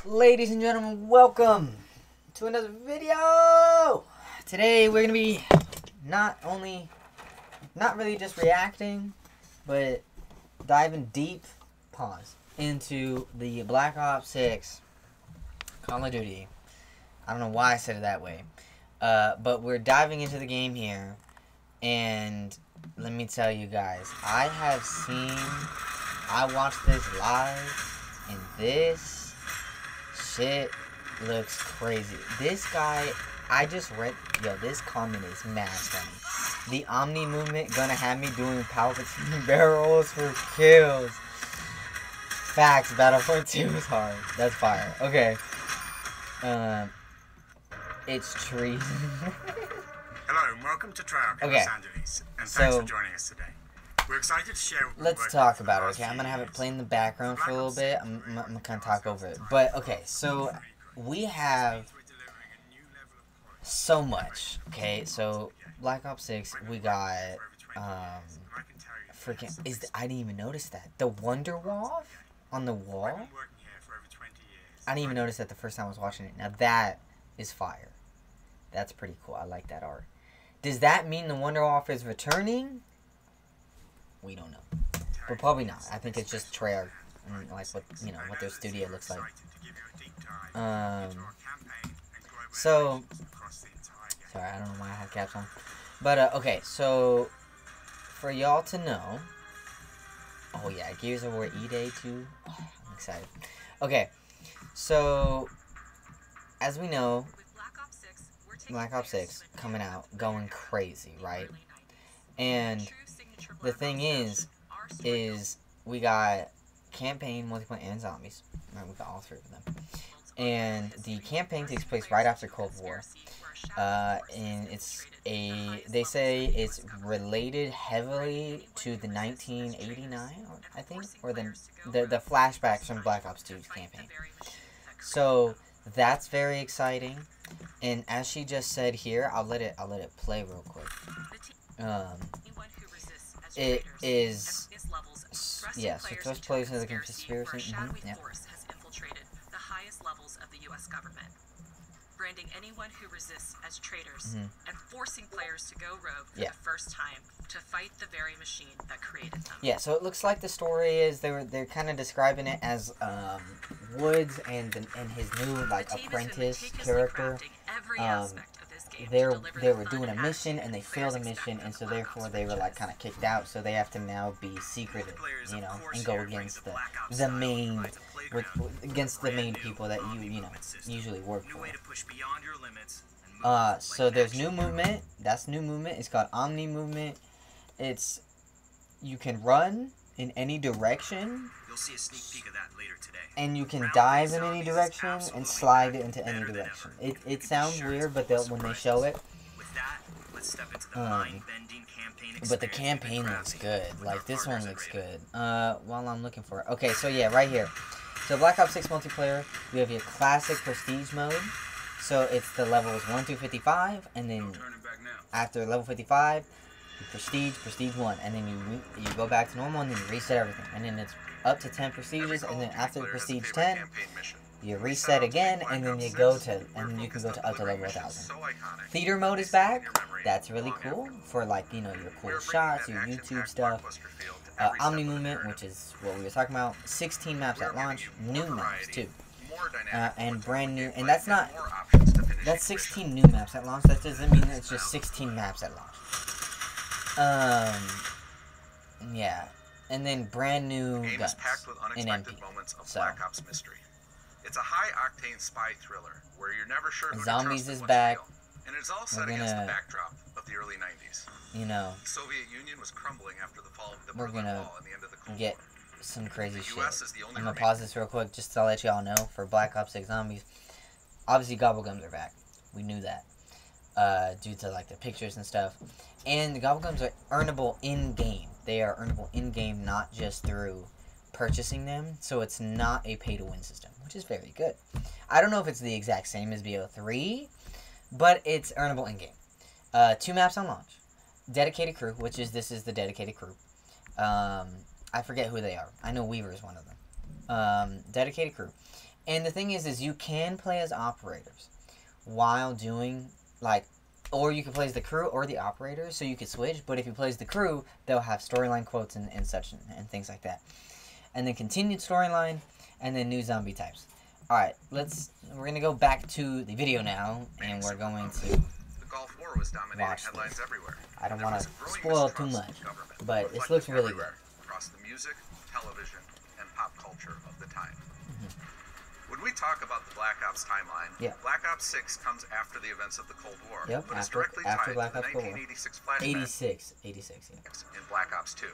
Ladies and gentlemen, welcome to another video. Today we're gonna be not really just reacting, but diving deep, into the Black Ops 6 Call of Duty. I don't know why I said it that way, but we're diving into the game here, and let me tell you guys, I watched this live, and this shit looks crazy. This guy, I just read, this comment is mad funny. The Omni movement gonna have me doing Palpatine barrels for kills. Facts, Battlefield 2 is hard. That's fire. Okay. It's treason. Hello and welcome to Treyarch in Los Angeles, and thanks for joining us today. We're excited to share what let's talk about it, okay? I'm gonna have it play in the background for a little bit. I'm gonna kind of talk over it. But, okay, so we have so much, okay? So, Black Ops 6, we got, I didn't even notice that. The Wonder Wall on the wall? I didn't even notice that the first time I was watching it. Now, that is fire. That's pretty cool. I like that art. Does that mean the Wonder Wall is returning? We don't know, but probably not. I think it's just Treyarch, like what their studio looks like. So sorry, I don't know why I have caps on, but okay. So for y'all to know, oh yeah, Gears of War E-Day too. Oh, I'm excited. Okay, so as we know, Black Ops 6 coming out, going crazy, right? And the thing is we got campaign, multiplayer, and zombies. Right, we got all three of them. And the campaign takes place right after Cold War. And they say it's related heavily to the 1989, I think, or the flashbacks from Black Ops 2's campaign. So that's very exciting. And as she just said here, I'll let it play real quick. It is, yes, it throws players into the conspiracy. Yeah. Force has infiltrated the highest levels of the U.S. government, branding anyone who resists as traitors and forcing players to go rogue for the first time to fight the very machine that created them. Yeah, so it looks like the story is they're kind of describing it as Woods and his new apprentice character. They were doing a mission and they failed the mission, and so therefore they were kind of kicked out. So they have to now be secretive, and go against the main people that you usually work for. So there's new movement. That's new movement. It's called Omni movement. You can run in any direction. You'll see a sneak peek of that later today. And you can dive in any direction and slide into any direction. It sounds weird, but when they show it, but the campaign looks good. Like, this one looks good. While I'm looking for it. Okay, so yeah, right here. So Black Ops 6 multiplayer, we have your classic prestige mode. So it's the levels 1 through 55, and then after level 55, prestige 1, and then you go back to normal, and then you reset everything, and then it's up to 10 prestiges, and then after the prestige 10, you reset again, and then you can go to up to level 1000. Theater mode is back. That's really cool for your cool shots, your YouTube stuff. Omni movement, which is what we were talking about. 16 maps at launch, new maps too, and brand new. And that's 16 new maps at launch. That doesn't mean it's just 16 maps at launch. Yeah, and then brand new guns in MP. So it's a high-octane spy thriller where you're never sure who zombies to is trust back. And it's all set against the backdrop of the early 90s. The Soviet Union was crumbling after the fall of the Berlin Wall and the end of the Cold get War. some crazy shit. I'm gonna pause this real quick just to let y'all know for Black Ops 6 Zombies. Obviously, gobblegums are back. We knew that. Due to the pictures and stuff. And the gobblegums are earnable in-game. They are earnable in-game, not just through purchasing them. So it's not a pay-to-win system, which is very good. I don't know if it's the exact same as BO3, but it's earnable in-game. 2 maps on launch. Dedicated crew, this is the dedicated crew. I forget who they are. I know Weaver is one of them. Dedicated crew. And the thing is you can play as operators while doing, like, or you can play as the crew or the operators, so you could switch. But if you play as the crew, they'll have storyline quotes and such and things like that. And then continued storyline, and then new zombie types. Alright, we're gonna go back to the video now, and we're going to the Gulf War was dominating watch headlines this. everywhere. I don't want to spoil too much, but this looks really good. Across the music, television, and pop culture of the time. When we talk about the Black Ops timeline, Black Ops 6 comes after the events of the Cold War, but is directly tied to the 1986 flashback 86, yeah. in Black Ops 2.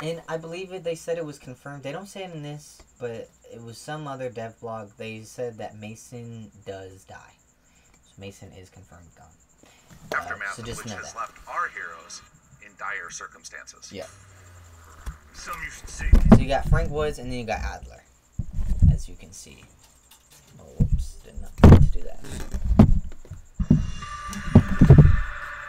And I believe they said it was confirmed. They don't say it in this, but it was some other dev blog. They said that Mason does die. So Mason is confirmed gone. Aftermath, which has left our heroes in dire circumstances. Yeah. Some you should see. So you got Frank Woods, and then you got Adler, as you can see. Oh, whoops, did not mean to do that.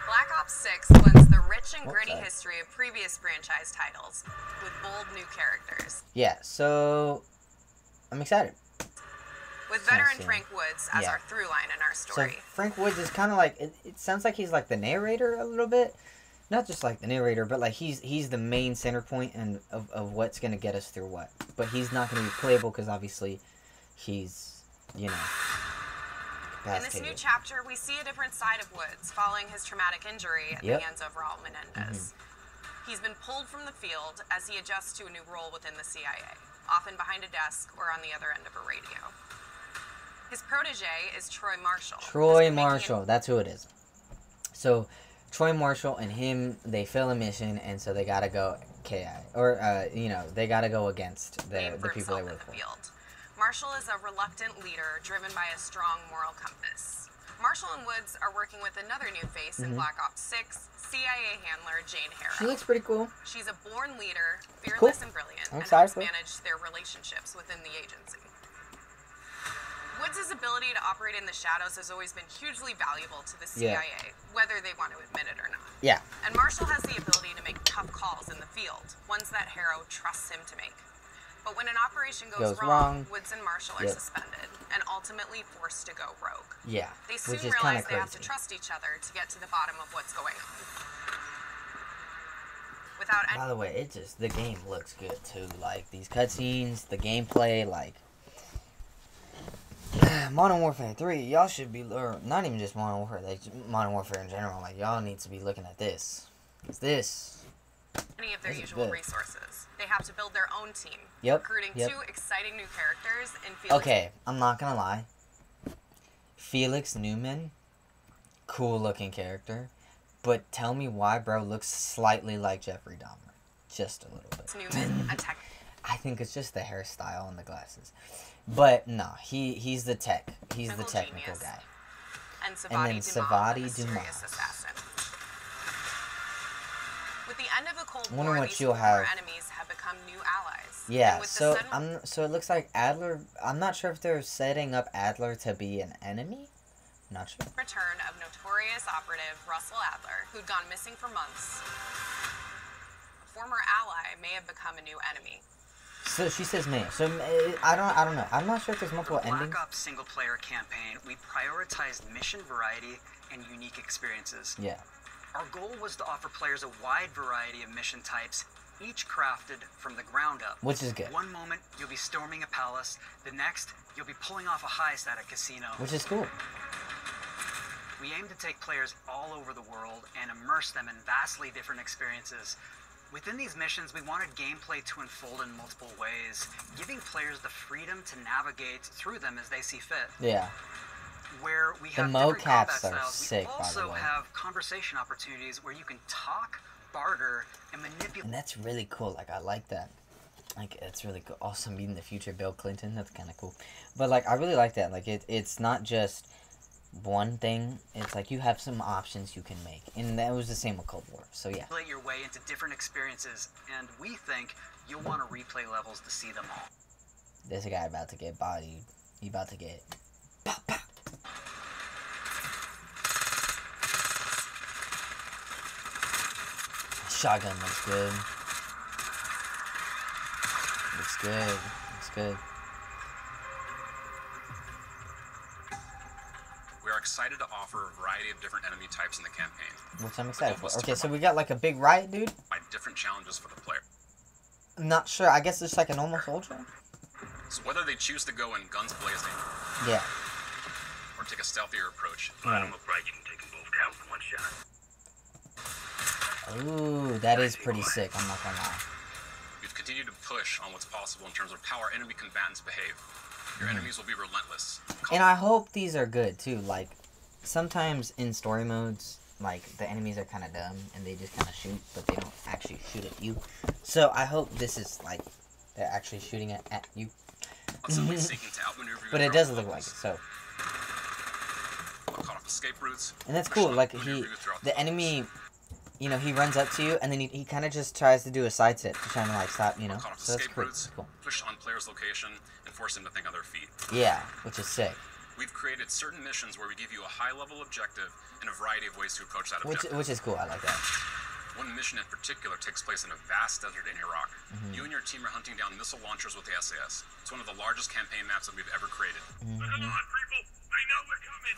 Black Ops 6 blends the rich and gritty history of previous franchise titles with bold new characters. Yeah, so I'm excited. With veteran Frank Woods as our through line in our story. So Frank Woods is kind of like, it sounds like he's like the narrator a little bit. Not just like the narrator, but like he's the main center point of what's going to get us through what. But he's not going to be playable because obviously he's, you know, in this new chapter, we see a different side of Woods following his traumatic injury at the hands of Raul Menendez. He's been pulled from the field as he adjusts to a new role within the CIA, often behind a desk or on the other end of a radio. His protege is Troy Marshall. Troy Marshall, that's who it is. So Troy Marshall and him, they fail a mission, and so they gotta go KI, or you know, they gotta go against the people they work for. Marshall is a reluctant leader driven by a strong moral compass. Marshall and Woods are working with another new face in Black Ops 6, CIA handler Jane Harrow. She looks pretty cool. She's a born leader, fearless and brilliant, and helps manage their relationships within the agency. Woods' ability to operate in the shadows has always been hugely valuable to the CIA, whether they want to admit it or not. Yeah. And Marshall has the ability to make tough calls in the field, ones that Harrow trusts him to make. But when an operation goes wrong, Woods and Marshall are suspended and ultimately forced to go rogue. Yeah. They soon realize they have to trust each other to get to the bottom of what's going on. By the way, the game looks good too. Like these cutscenes, the gameplay, like Modern Warfare 3, y'all should be, or not even just Modern Warfare, like Modern Warfare in general, like y'all need to be looking at this. Cause this any of their usual resources. They have to build their own team. Recruiting 2 exciting new characters in Felix. Okay, I'm not gonna lie. Felix Newman, cool looking character, but tell me why bro looks slightly like Jeffrey Dahmer. Just a little bit. Newman, a tech. I think it's just the hairstyle and the glasses. But no, he's the tech. He's the technical guy. And then Savati Dumas, assassin. With the end of the Cold War, these former enemies have become new allies. Yeah, so it looks like Adler. I'm not sure if they're setting up Adler to be an enemy. I'm not sure. Return of notorious operative Russell Adler, who'd gone missing for months. A former ally may have become a new enemy. So she says may. So I don't know. I'm not sure if there's multiple endings. Black Ops single-player campaign, we prioritized mission variety and unique experiences. Yeah. Our goal was to offer players a wide variety of mission types, each crafted from the ground up. Which is good. One moment, you'll be storming a palace. The next, you'll be pulling off a heist at a casino. Which is cool. We aim to take players all over the world and immerse them in vastly different experiences. Within these missions, we wanted gameplay to unfold in multiple ways, giving players the freedom to navigate through them as they see fit. Yeah. Where we have different combat styles, we also have conversation opportunities where you can talk, barter, and manipulate. And that's really cool. Like, I like that. Like, it's really cool. Also, meeting the future Bill Clinton. That's kind of cool. But, like, I really like that. Like, it's not just one thing. It's like you have some options you can make. And that was the same with Cold War. So, yeah. Play your way into different experiences. And we think you'll want to replay levels to see them all. This guy about to get bodied. He about to get... Pop, pop. Shotgun looks good. Looks good. Looks good. we are excited to offer a variety of different enemy types in the campaign. Which I'm excited for. Okay, so we got like a big riot dude. By different challenges for the player. I'm not sure. I guess it's like a normal soldier. So whether they choose to go in guns blazing. Yeah. Or take a stealthier approach. Right. I'm afraid you can take them both down with one shot. Ooh, that is pretty sick. I'm not gonna lie. We've continued to push on what's possible in terms of how our enemy combatants behave. Your enemies will be relentless. And I hope these are good too. Like, sometimes in story modes, like, the enemies are kind of dumb and they just kind of shoot, but they don't actually shoot at you. So I hope this is like they're actually shooting at you. But it does look like it. So. Escape routes. And that's cool. Like, the enemy, you know, he runs up to you and then he kind of just tries to do a side step to try to like stop, you know. So that's pretty cool. Push on player's location and force them to think on their feet. Yeah, which is sick. We've created certain missions where we give you a high-level objective and a variety of ways to approach that objective. Which is cool. I like that. One mission in particular takes place in a vast desert in Iraq. You and your team are hunting down missile launchers with the SAS. It's one of the largest campaign maps that we've ever created. Come on, people! I know we're coming!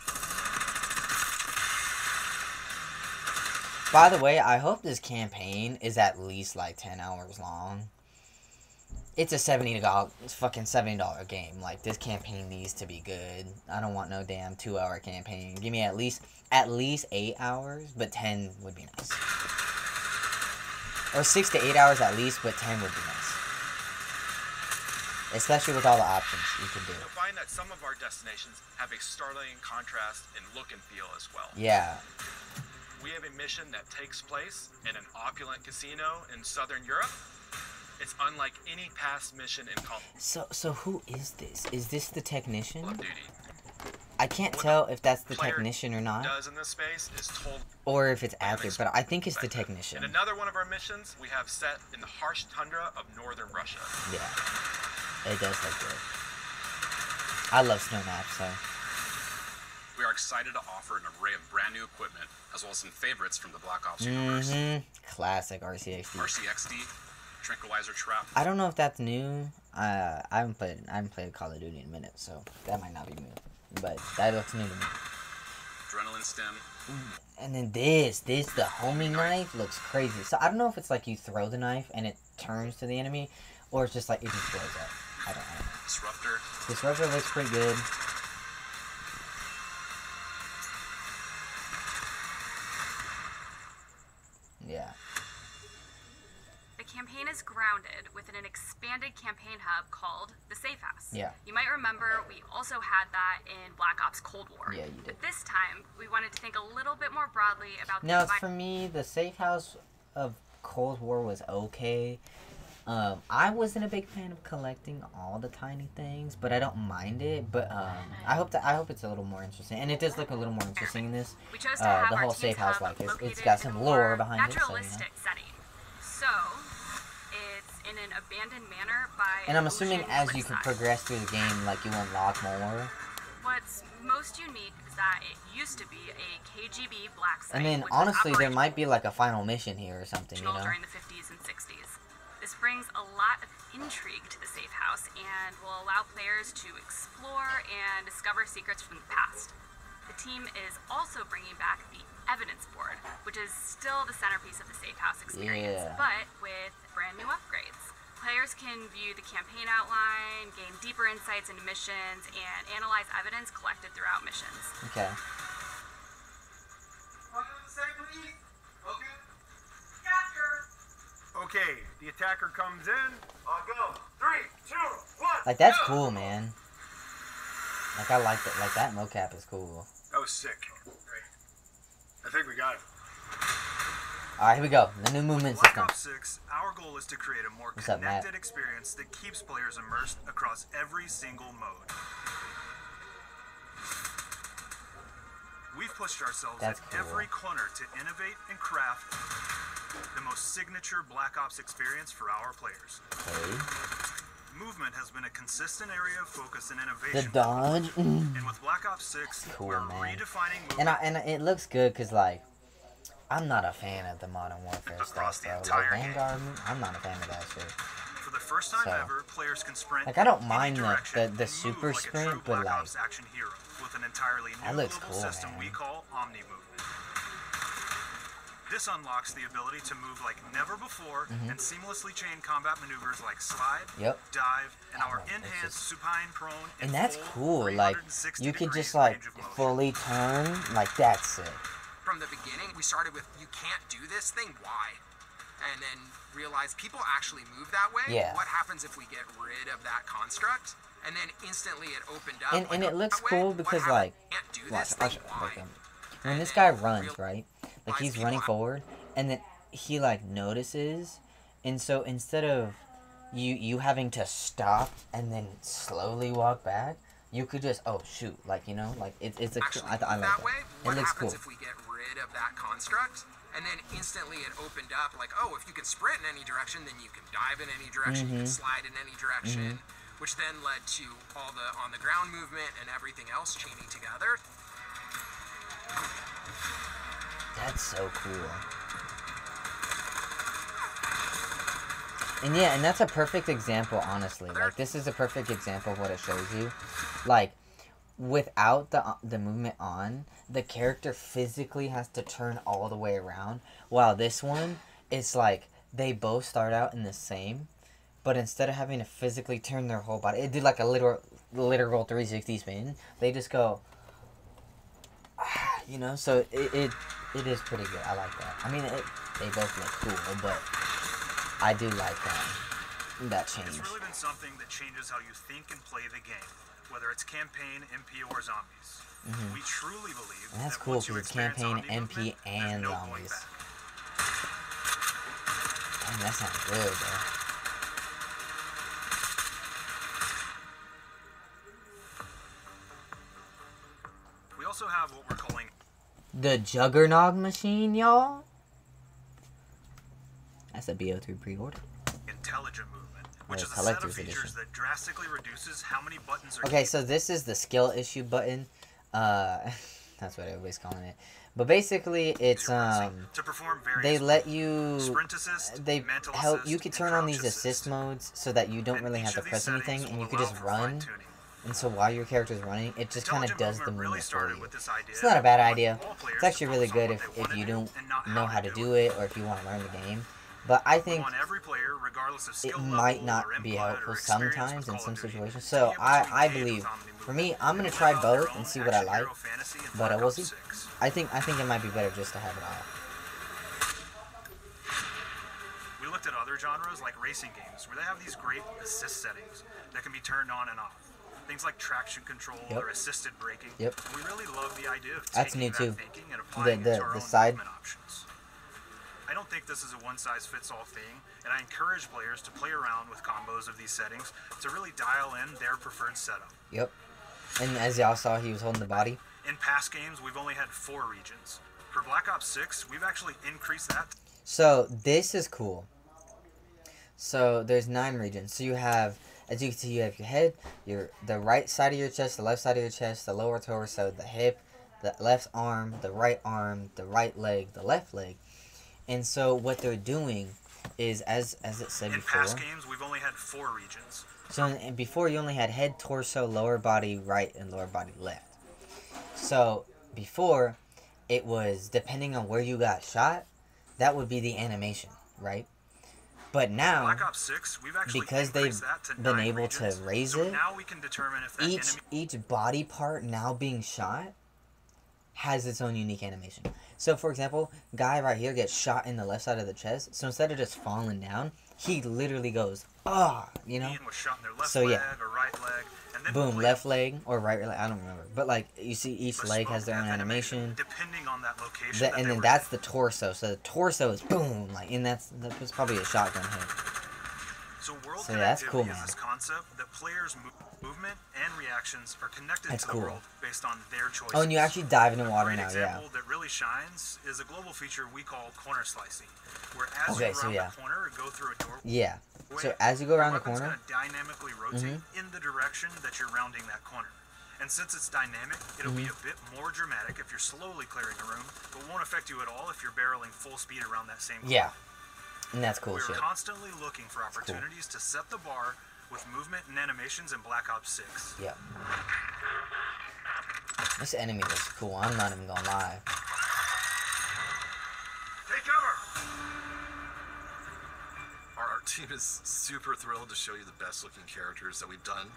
By the way, I hope this campaign is at least like 10 hours long. It's a $70 game. Like, this campaign needs to be good. I don't want no damn 2-hour campaign. Give me at least 8 hours, but 10 would be nice. Or 6 to 8 hours at least, but 10 would be nice. Especially with all the options you can do. You'll find that some of our destinations have a startling contrast in look and feel as well. Yeah. We have a mission that takes place in an opulent casino in Southern Europe. It's unlike any past mission in Call of Duty. So who is this? Is this the technician? Call of Duty. I can't tell if that's the technician or not. Does in this space is told or if it's accurate, but I think it's the technician. In another one of our missions, we have set in the harsh tundra of northern Russia. Yeah. It does look good. I love snow maps, so. We are excited to offer an array of brand new equipment, as well as some favorites from the Black Ops universe. Classic RCXD. RCXD, Tranquilizer Trap. I don't know if that's new. I haven't played Call of Duty in a minute, so that might not be new. But that looks new to me. Adrenaline Stem. And then the homing knife looks crazy. So I don't know if it's like you throw the knife and it turns to the enemy, or it's just like it just blows up. I don't know. Disruptor. Disruptor looks pretty good. Yeah. The campaign is grounded within an expanded campaign hub called the Safe House. Yeah. You might remember we also had that in Black Ops Cold War. Yeah, you did. But this time, we wanted to think a little bit more broadly about Now, for me, the Safe House of Cold War was okay. I wasn't a big fan of collecting all the tiny things, but I don't mind it. But I hope it's a little more interesting, and it does look a little more interesting in this. We chose to have the whole safe house, like it's got some lore behind it, so you know. Setting. So it's in an abandoned manor by. And I'm assuming as you can progress through the game, like you unlock more. What's most unique is that it used to be a KGB black site. And then honestly, there might be like a final mission here or something, you know. During the 50s and 60s. This brings a lot of intrigue to the safe house and will allow players to explore and discover secrets from the past. The team is also bringing back the evidence board, which is still the centerpiece of the safe house experience, but with brand new upgrades. Players can view the campaign outline, gain deeper insights into missions, and analyze evidence collected throughout missions. Okay. Okay, the attacker comes in. I'll go. 3, 2, 1. Like, that's cool, man. Like, I like that. Like, that mocap is cool. That was sick. Great. I think we got it. Alright, here we go. The new movement system. Black Ops 6, our goal is to create a more connected experience that keeps players immersed across every single mode. We've pushed ourselves at every corner to innovate and craft the most signature Black Ops experience for our players. Okay. Movement has been a consistent area of focus and innovation. The dodge. And with Black Ops 6, cool, we're man. redefining movement. And it looks good because, like, I'm not a fan of the Modern Warfare stuff, though. Like, Vanguard, I'm not a fan of that shit. For the first time ever, players can sprint. Like I don't mind the super sprint, but like action hero with an entirely new that looks global cool, system man. we call Omni Movement. This unlocks the ability to move like never before and seamlessly chain combat maneuvers like slide, dive, and our enhanced supine prone. And that's cool. Like you could just like fully turn. Like that's it. From the beginning, we started with you can't do this thing. Why? And then realized people actually move that way. Yeah. What happens if we get rid of that construct? And then instantly it opened up. And it looks cool because like, watch, when this guy runs, right? Like he's running forward, and then he like notices, and so instead of you having to stop and then slowly walk back, you could just shoot, like you know, like it's a cool, I like that. It looks cool. If we get rid of that construct, and then instantly it opened up, like if you can sprint in any direction, then you can dive in any direction, you can slide in any direction, which then led to all the on the ground movement and everything else chaining together. That's so cool. And yeah, and that's a perfect example, honestly. Like, this is a perfect example of what it shows you. Like, without the movement on, the character physically has to turn all the way around. While this one, it's like, they both start out in the same, but instead of having to physically turn their whole body, it did like a literal 360 spin. They just go, you know, so it is pretty good. I like that. I mean, they both look cool, but I do like that change. It's really been something that changes how you think and play the game, whether it's campaign, MP, or zombies. We truly believe and that's cool because it's campaign, MP, and zombies. Damn, that sounds good, bro. We also have what we're calling the Juggernog machine, y'all. That's a BO3 pre-order. Intelligent movement, which is a set of features that drastically reduces how many buttons are. Okay, so this is the skill issue button. That's what everybody's calling it. But basically, it's to perform they let you sprint assist, they help you can turn on these assist modes so that you don't really have to press anything and you can just run. And so while your character's running, it just kind of does the movement for you. It's not a bad idea. It's actually really good if you don't know how to do it or if you want to learn the game. But I think it might not be helpful sometimes in some situations. So I believe, for me, I'm going to try both and see what I like. But we'll see. I think it might be better just to have it all. We looked at other genres like racing games where they have these great assist settings that can be turned on and off. Things like traction control or assisted braking. We really love the idea of taking that thinking and applying it to our own movement options. I don't think this is a one-size-fits-all thing, and I encourage players to play around with combos of these settings to really dial in their preferred setup. And as y'all saw, he was holding the body. In past games, we've only had 4 regions. For Black Ops 6, we've actually increased that. So this is cool. So there's 9 regions. So you have, as you can see, you have your head, the right side of your chest, the left side of your chest, the lower torso, the hip, the left arm, the right leg, the left leg. And so what they're doing is, as it said before. In past games, we've only had 4 regions. So before you only had head, torso, lower body right, and lower body left. So before, it was depending on where you got shot, that would be the animation, right? But now, Black Ops 6, we've actually because they've been able to raise it, now we can determine if that each body part now being shot has its own unique animation. So, for example, guy right here gets shot in the left side of the chest. So instead of just falling down, he literally goes, you know? So yeah, boom, left leg or right leg, I don't remember. But like, you see each leg has their own animation. Depending on that location. And then that's the torso. So the torso is boom, like, and that's probably a shotgun hit. So yeah, that's cool, man. Is this concept that players' movement and reactions are connected to the world based on their choices. Oh, and you actually dive into water now, yeah. An example that really shines is a global feature we call corner slicing, where as you round the corner or go through a door. Yeah. So as you go around the corner, it's going to dynamically rotate in the direction that you're rounding that corner. And since it's dynamic, it'll be a bit more dramatic if you're slowly clearing a room, but won't affect you at all if you're barreling full speed around that same corner. Yeah. And that's cool shit. We're constantly looking for opportunities to set the bar with movement and animations in Black Ops 6. Yep. This enemy looks cool, I'm not even gonna lie. Take cover! Our team is super thrilled to show you the best looking characters that we've done.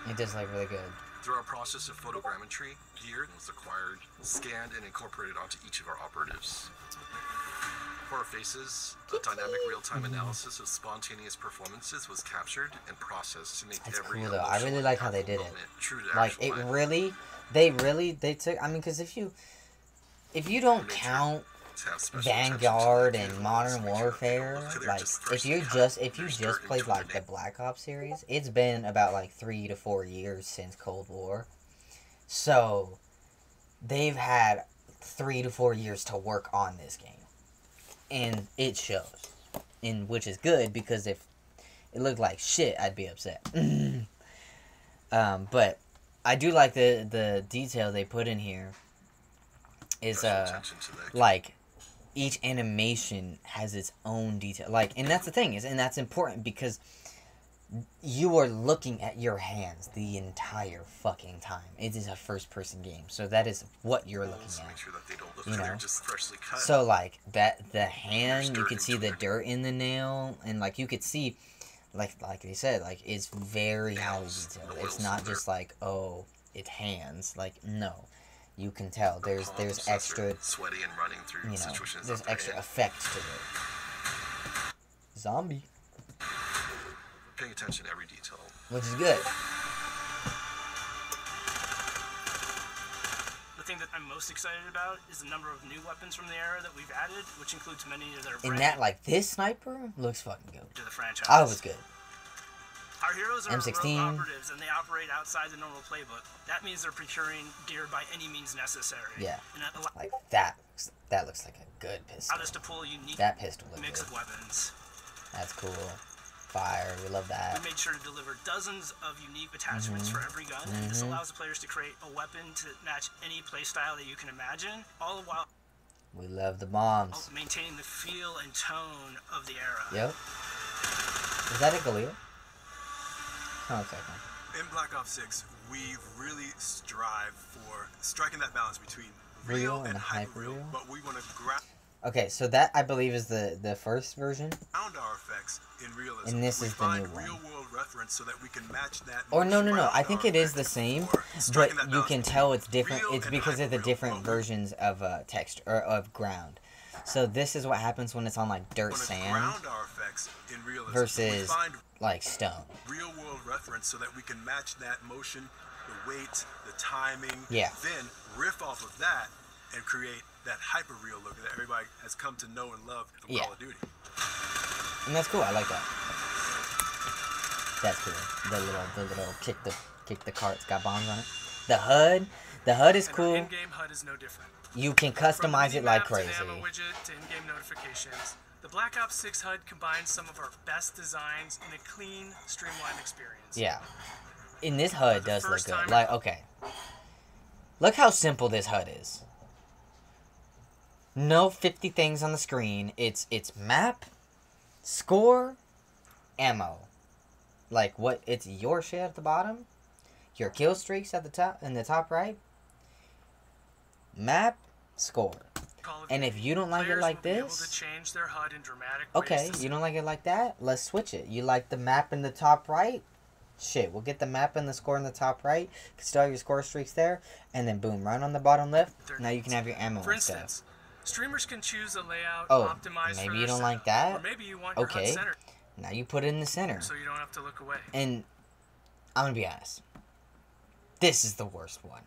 It does look really good. Through our process of photogrammetry, gear was acquired, scanned, and incorporated onto each of our operatives. For our faces, a dynamic real-time analysis of spontaneous performances was captured and processed to make every cool though. I really like how they did it. True to like it really, they took. I mean, because if you don't count Vanguard and Modern Warfare, like if you just played like the Black Ops series, it's been about like 3 to 4 years since Cold War, so they've had 3 to 4 years to work on this game, and it shows, and which is good because if it looked like shit, I'd be upset. But I do like the detail they put in here. Is like each animation has its own detail, like, and that's the thing and that's important because you are looking at your hands the entire fucking time. It is a first-person game, so that is what you're looking at. Make sure that they don't look you know, they're just freshly cut. So like that, the hand, you could see the dirt in the nail, and like you could see, like they said, like it's very highly detailed. It's not just like, oh, it's hands. Like, no. You can tell there's extra sweaty and running through situations. There's extra effect to it. Zombie. Paying attention to every detail. Which is good. The thing that I'm most excited about is the number of new weapons from the era that we've added, which includes many that are and that, like, this sniper looks fucking good. To the franchise. Oh, it was good. Our heroes are M16. rogue operatives, and they operate outside the normal playbook. That means they're procuring gear by any means necessary. Yeah. And that like that looks like a good pistol. allows us to pull a unique good. mix of weapons. That's cool. Fire, we love that. We made sure to deliver dozens of unique attachments for every gun. This allows the players to create a weapon to match any playstyle that you can imagine, all the while we love the bombs. Maintaining the feel and tone of the era. Yep. Is that a Galil? Oh, okay. In Black Ops 6, we really strive for striking that balance between real and hyper-real, but we want to grab. Okay, so that I believe is the first version. Our effects in realism. And this is the new one. Real-world reference so that we can match that. Or no. I think it is the same, but you can tell it's different. It's because of the different versions of text or of ground. So this is what happens when it's on like dirt sand versus like stone. Real world reference so that we can match that motion, the weight, the timing. Yeah. Then riff off of that and create that hyper real look that everybody has come to know and love from Call of Duty. And that's cool. I like that. That's cool. The little kick the cart. It's got bombs on it. The HUD is cool. In-game HUD is no different. You can customize it like crazy. From the ammo widget to in-game notifications, the Black Ops 6 HUD combines some of our best designs in a clean, streamlined experience. Yeah. And this HUD does look good. Like, okay. Look how simple this HUD is. No 50 things on the screen. It's map, score, ammo. Like, what? It's your shit at the bottom. Your kill streaks at the top, in the top right. Map, score. And if you don't like it like this, okay, you don't like it like that, let's switch it. You like the map in the top right? Shit, we'll get the map and the score in the top right, still have your score streaks there, and then boom, right on the bottom left, now you can have your ammo and stuff. Streamers can choose a layout optimized maybe you don't like that? Or maybe you want your HUD center. Now you put it in the center. So you don't have to look away. And I'm gonna be honest. This is the worst one.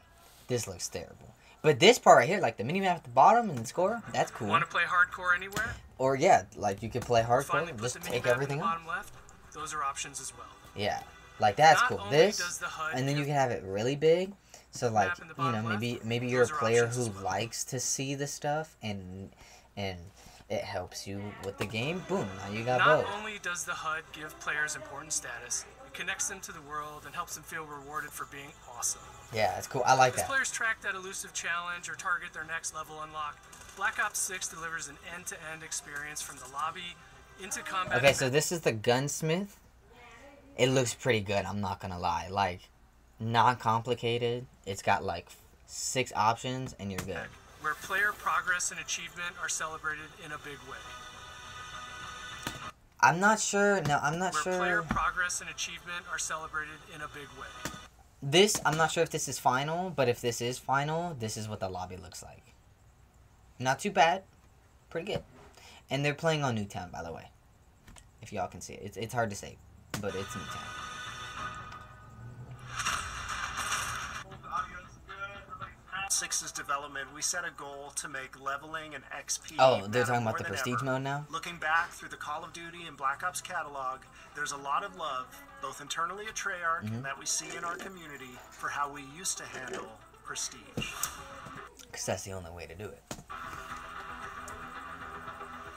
This looks terrible. But this part right here, like the minimap at the bottom and the score, that's cool. Want to play hardcore anywhere? Or yeah, like you could play hardcore, just take everything bottom left. Those are options as well. Yeah, like that's cool. This, and then you can have it really big. So like, you know, maybe you're a player who likes to see the stuff and it helps you with the game. Boom, now you got both. Not only does the HUD give players important status, it connects them to the world and helps them feel rewarded for being awesome. Yeah, it's cool. I like that. As players track that elusive challenge or target their next level unlock, Black Ops 6 delivers an end-to-end experience from the lobby into combat. Okay, so this is the gunsmith. It looks pretty good, I'm not gonna lie. Like, not complicated. It's got like 6 options and you're good. Where player progress and achievement are celebrated in a big way. I'm not sure. No, I'm not sure. Where player progress and achievement are celebrated in a big way. This, I'm not sure if this is final, but if this is final, this is what the lobby looks like. Not too bad. Pretty good. And they're playing on Newtown, by the way. If y'all can see it. It's hard to say, but it's Newtown. 6's development, we set a goal to make leveling and XP. Oh, they're talking about the prestige mode now? Looking back through the Call of Duty and Black Ops catalog, there's a lot of love, both internally at Treyarch and that we see in our community, for how we used to handle prestige. Because that's the only way to do it.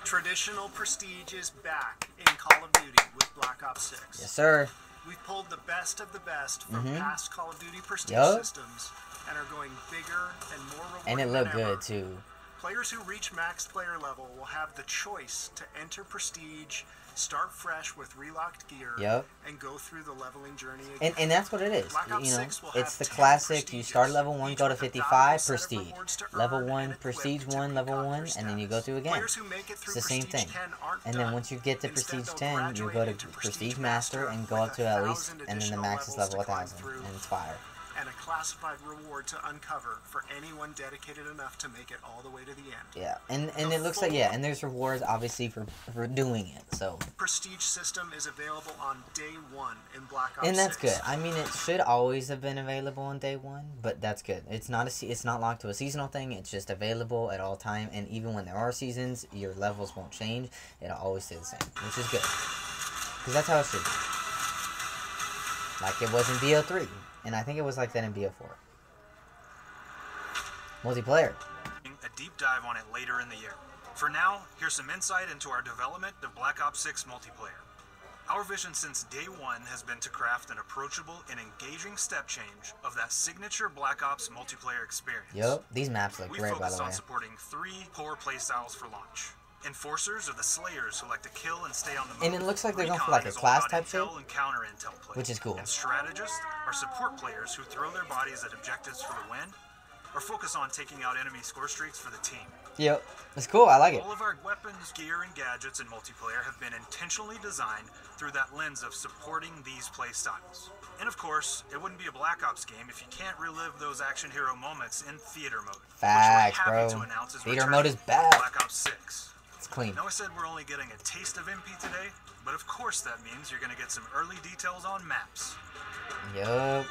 Traditional prestige is back in Call of Duty with Black Ops 6. Yes, sir. We've pulled the best of the best from past Call of Duty prestige systems and are going bigger and more rewarding. And it looked good too. Players who reach max player level will have the choice to enter prestige, start fresh with relocked gear, and go through the leveling journey again. And that's what it is. You know, it's the classic. You start level 1, go to 55, prestige. Level 1, prestige 1, level 1, and then you go through again. It's the same thing. And then once you get to prestige 10, you go to prestige master and go up to at least, and then the max is level 1000, and it's fire. And a classified reward to uncover for anyone dedicated enough to make it all the way to the end. Yeah, and it looks like, and there's rewards obviously for doing it, so. Prestige system is available on day 1 in Black Ops 6. And that's good. I mean, it should always have been available on day 1, but that's good. It's not locked to a seasonal thing, it's just available at all time, and even when there are seasons, your levels won't change. It'll always stay the same, which is good. Because that's how it should be. Like it was in BO3. And I think it was like that in BO4. Multiplayer. A deep dive on it later in the year. For now, here's some insight into our development of Black Ops 6 multiplayer. Our vision since day 1 has been to craft an approachable and engaging step change of that signature Black Ops multiplayer experience. Yup, these maps look great, by the way. We focus on supporting 3 core playstyles for launch. Enforcers are the slayers who like to kill and stay on the move. And it looks like they're going for like a class type shape, which is cool. And strategists are support players who throw their bodies at objectives for the win, or focus on taking out enemy score streaks for the team. Yep, it's cool. I like it. All of our weapons, gear, and gadgets in multiplayer have been intentionally designed through that lens of supporting these play styles. And of course, it wouldn't be a Black Ops game if you can't relive those action hero moments in theater mode. Facts, bro. Theater mode is bad. Black Ops 6. Clean. Now I said we're only getting a taste of MP today, but of course that means you're going to get some early details on maps. Yup.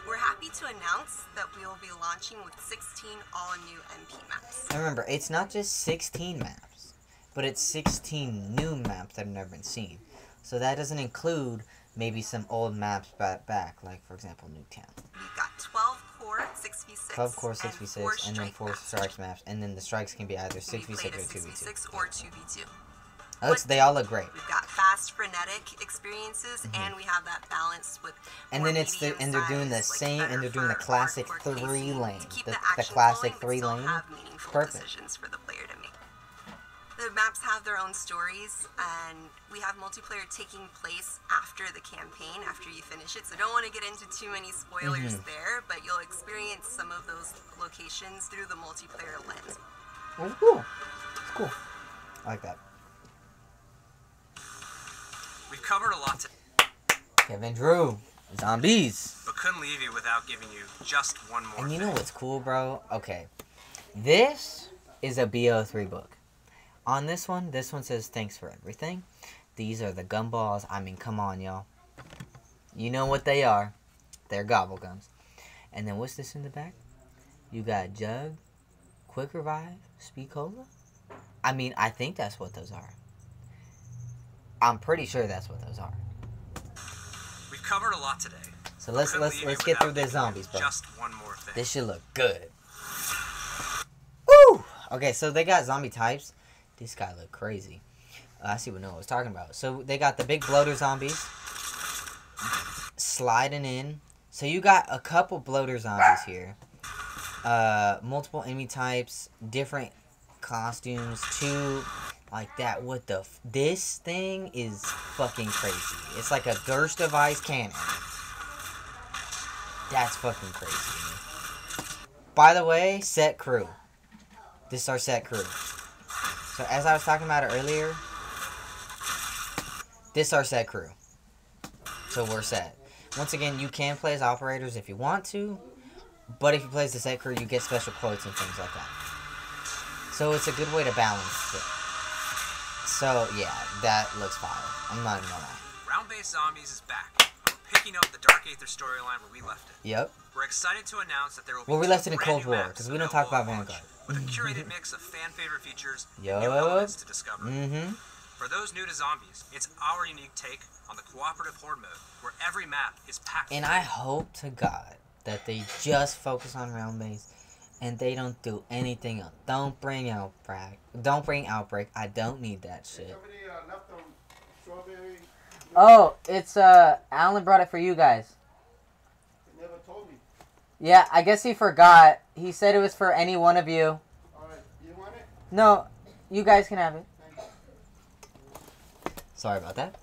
We're happy to announce that we will be launching with 16 all-new MP maps. And remember, it's not just 16 maps, but it's 16 new maps that have never been seen. So that doesn't include maybe some old maps back, like for example Newtown. We've got 12 core 6v6, 12 core 6v6, and then 4 strikes maps, and then the strikes can be either 6v6 or 2v2. Or 2v2. They all look great. We've got fast, frenetic experiences, and we have that balance with. And then they're doing the same, and they're doing the classic 3-lane, the classic 3-lane. Perfect. For the player to make. The maps have their own stories, and we have multiplayer taking place after the campaign, after you finish it. So don't want to get into too many spoilers there, but you'll experience some of those locations through the multiplayer lens. That's cool. It's cool. I like that. We've covered a lot Kevin Drew, zombies. But couldn't leave you without giving you just one more. And you know what's cool, bro? Okay, this is a BO3 book. On this one says thanks for everything. These are the gumballs. I mean, come on, y'all. You know what they are. They're gobble gums. And then what's this in the back? You got Jug, Quick Revive, Speed Cola. I mean, I think that's what those are. I'm pretty sure that's what those are. We've covered a lot today. So let's get through the zombies, bro. Just one more thing. This should look good. Woo! Okay, so they got zombie types. This guy look crazy. I see what Noah was talking about. So they got the big bloater zombies sliding in. So you got a couple bloater zombies here. multiple enemy types, different costumes, 2 like that. What the this thing is fucking crazy. It's like a Gersh device cannon. That's fucking crazy. By the way, set crew. This is our set crew. So as I was talking about it earlier, this is our set crew. So we're set. Once again, you can play as operators if you want to, but if you play as the set crew, you get special quotes and things like that. So it's a good way to balance it. So yeah, that looks fire. I'm not even gonna lie. Round-based Zombies is back, picking up the Dark Aether storyline where we left it. Yep. We're excited to announce that there will be we left it in Cold War, because we don't talk about Vanguard. With a curated mix of fan-favorite features and Yup. new elements to discover. Mm-hmm. For those new to Zombies, it's our unique take on the cooperative horde mode, where every map is packed. And I hope to God that they just focus on round base and they don't do anything else. Don't bring Outbreak. Don't bring Outbreak. I don't need that shit. Oh, it's Alan brought it for you guys. He never told me. Yeah, I guess he forgot. He said it was for any one of you. Alright, you want it? No, you guys can have it. Sorry about that.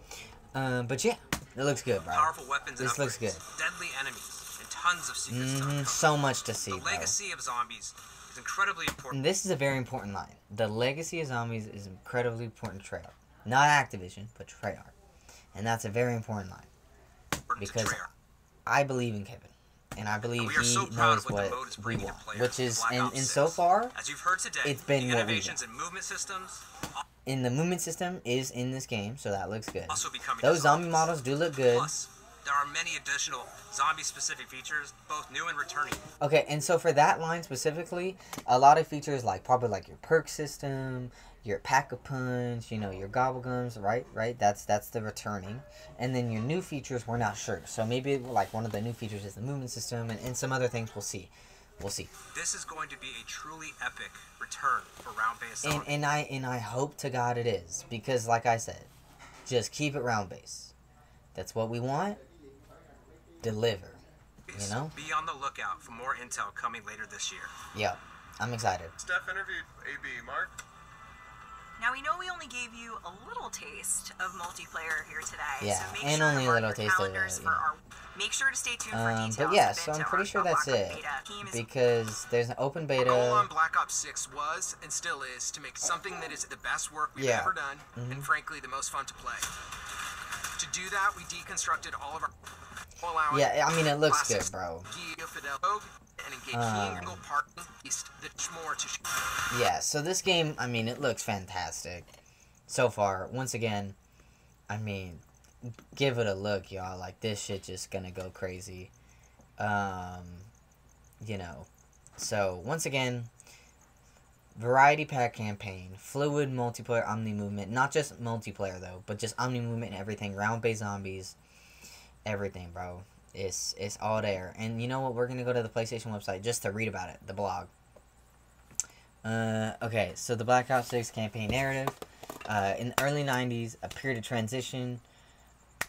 But yeah, it looks good, bro. Powerful weapons this looks good. Deadly enemies, and tons of secret stuff. So much to see, The legacy of Zombies is incredibly important. And this is a very important line. The legacy of Zombies is incredibly important to Treyarch. Not Activision, but Treyarch. And that's a very important line. Because I believe in Kevin. And I believe he knows what we want. Which is, and so far, as you've heard today, it's been what we innovations in movement systems. In the movement system is in this game, so that looks good. Also becoming Those zombie models do look good. Plus, there are many additional zombie-specific features, both new and returning. Okay, and so for that line specifically, a lot of features like probably like your perk system, your pack-a-punch, you know, your gobblegums, right? That's the returning. And then your new features, we're not sure. So maybe like one of the new features is the movement system, and some other things we'll see. We'll see. This is going to be a truly epic return for round-based zombies. And I hope to God it is, because like I said, just keep it round-based. That's what we want. Deliver. You know? Be on the lookout for more intel coming later this year. Yeah, I'm excited. Steph interviewed AB. Mark? Now, we know we only gave you a little taste of multiplayer here today. Yeah, so make and sure only a little taste of it. Make sure to stay tuned for details. But yeah, so I'm pretty sure that's it. Because there's an open beta. Our goal on Black Ops 6 was, and still is, to make something that is the best work we've ever done, and frankly, the most fun to play. To do that, we deconstructed all of our... Yeah, I mean, it looks good, bro. Yeah, so this game, I mean, it looks fantastic. So far, once again, I mean, give it a look, y'all. Like, this shit just gonna go crazy. You know. So, once again, variety pack campaign, fluid multiplayer omni movement. Not just multiplayer, though, but just omni movement and everything. Round-based zombies. Everything, bro. It's all there. And you know what? We're gonna go to the PlayStation website just to read about it. The blog. Okay, so the Black Ops 6 campaign narrative. In the early 90s, a period of transition.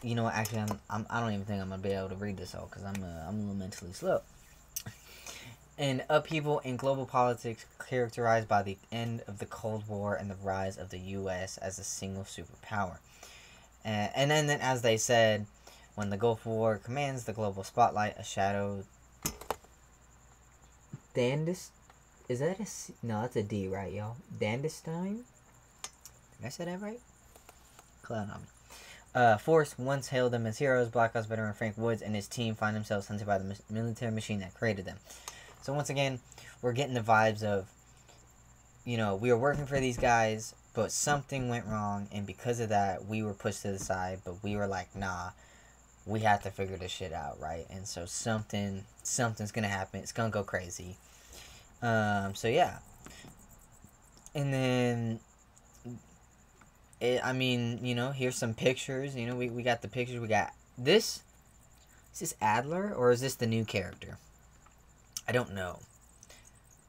You know what? Actually, I don't even think I'm gonna be able to read this all because I'm a little mentally slow. An upheaval in global politics characterized by the end of the Cold War and the rise of the U.S. as a single superpower. And then, as they said, when the Gulf War commands the global spotlight, a shadow... Is that a C? No, that's a D, right, y'all? Dandestein? Did I say that right? Clown on me. Force once hailed them as heroes. Black Ops veteran Frank Woods and his team find themselves hunted by the military machine that created them. So once again, we're getting the vibes of, you know, we were working for these guys, but something went wrong, and because of that, we were pushed to the side, but we were like, nah, we have to figure this shit out, right? And so something's gonna happen. It's gonna go crazy. So yeah. And then, I mean, you know, here's some pictures. You know, we got the pictures. We got this. Is this Adler, or is this the new character? I don't know.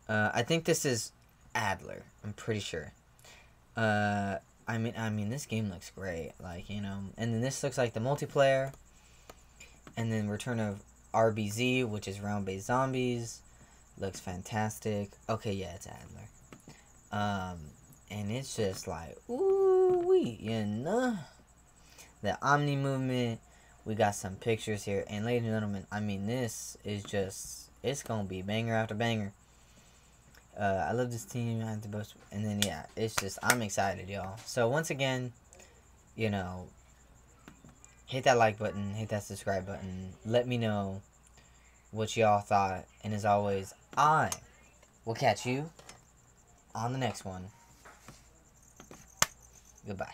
I think this is Adler. I'm pretty sure. I mean, this game looks great. Like, you know, and then this looks like the multiplayer. And then Return of RBZ, which is round-based zombies. Looks fantastic. Okay, yeah, it's Adler. And it's just like, ooh wee, you know, the Omni movement. We got some pictures here, and ladies and gentlemen, I mean, this is just, it's gonna be banger after banger. I love this team. I have the most, and then yeah, it's just, I'm excited, y'all. So once again, you know, hit that like button, hit that subscribe button. Let me know what y'all thought, and as always, I will catch you on the next one. Goodbye.